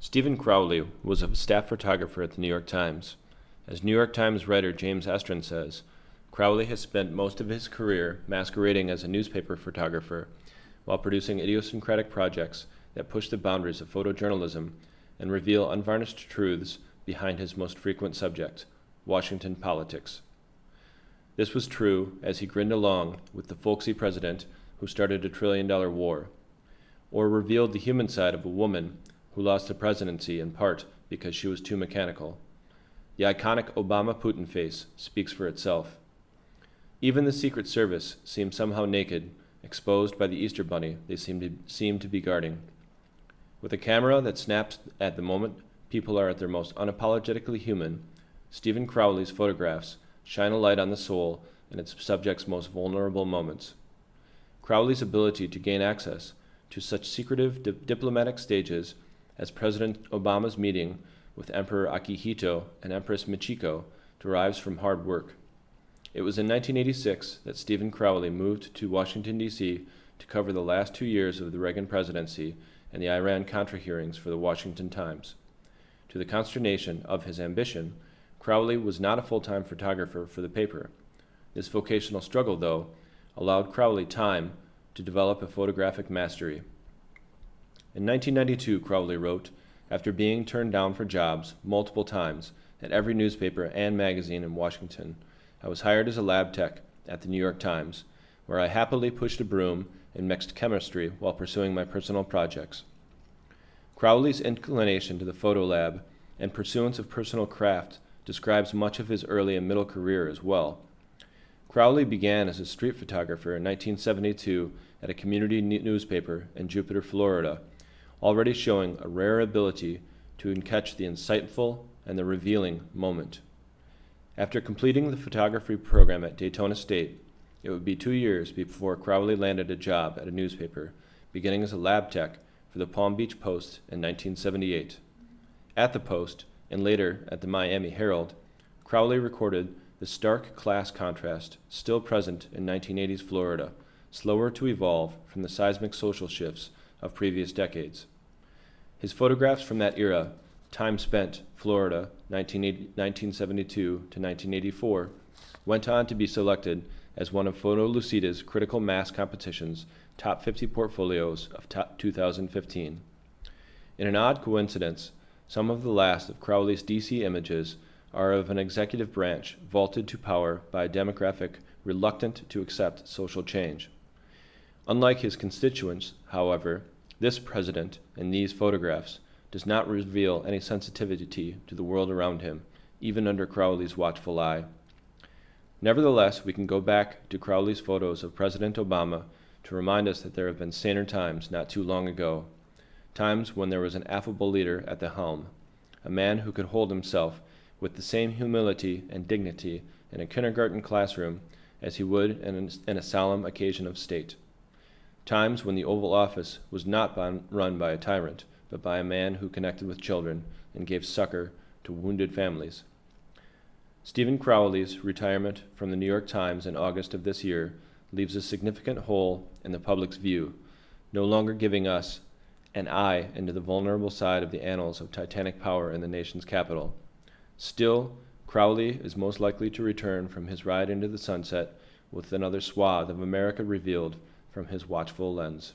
Stephen Crowley was a staff photographer at the New York Times. As New York Times writer James Estrin says, Crowley has spent most of his career masquerading as a newspaper photographer while producing idiosyncratic projects that push the boundaries of photojournalism and reveal unvarnished truths behind his most frequent subject, Washington politics. This was true as he grinned along with the folksy president who started $1 trillion war, or revealed the human side of a woman who lost the presidency in part because she was too mechanical. The iconic Obama-Putin face speaks for itself. Even the Secret Service seemed somehow naked, exposed by the Easter Bunny they seemed to be guarding. With a camera that snaps at the moment people are at their most unapologetically human, Stephen Crowley's photographs shine a light on the soul in its subject's most vulnerable moments. Crowley's ability to gain access to such secretive diplomatic stages as President Obama's meeting with Emperor Akihito and Empress Michiko derives from hard work. It was in 1986 that Stephen Crowley moved to Washington, D.C. to cover the last 2 years of the Reagan presidency and the Iran-Contra hearings for the Washington Times. To the consternation of his ambition, Crowley was not a full-time photographer for the paper. This vocational struggle, though, allowed Crowley time to develop a photographic mastery. In 1992, Crowley wrote, after being turned down for jobs multiple times at every newspaper and magazine in Washington, I was hired as a lab tech at the New York Times, where I happily pushed a broom and mixed chemistry while pursuing my personal projects. Crowley's inclination to the photo lab and pursuance of personal craft describes much of his early and middle career as well. Crowley began as a street photographer in 1972 at a community newspaper in Jupiter, Florida, already showing a rare ability to catch the insightful and the revealing moment. After completing the photography program at Daytona State, it would be 2 years before Crowley landed a job at a newspaper, beginning as a lab tech for the Palm Beach Post in 1978. At the Post, and later at the Miami Herald, Crowley recorded the stark class contrast still present in 1980s Florida, slower to evolve from the seismic social shifts of previous decades. His photographs from that era, Time Spent, Florida, 1972 to 1984, went on to be selected as one of Photo Lucida's Critical Mass Competition's top 50 portfolios of 2015. In an odd coincidence, some of the last of Crowley's DC images are of an executive branch vaulted to power by a demographic reluctant to accept social change. Unlike his constituents, however, this president, in these photographs, does not reveal any sensitivity to the world around him, even under Crowley's watchful eye. Nevertheless, we can go back to Crowley's photos of President Obama to remind us that there have been saner times not too long ago, times when there was an affable leader at the helm, a man who could hold himself with the same humility and dignity in a kindergarten classroom as he would in a solemn occasion of state. Times when the Oval Office was not run by a tyrant, but by a man who connected with children and gave succor to wounded families. Stephen Crowley's retirement from the New York Times in August of this year leaves a significant hole in the public's view, no longer giving us an eye into the vulnerable side of the annals of titanic power in the nation's capital. Still, Crowley is most likely to return from his ride into the sunset with another swath of America revealed from his watchful lens.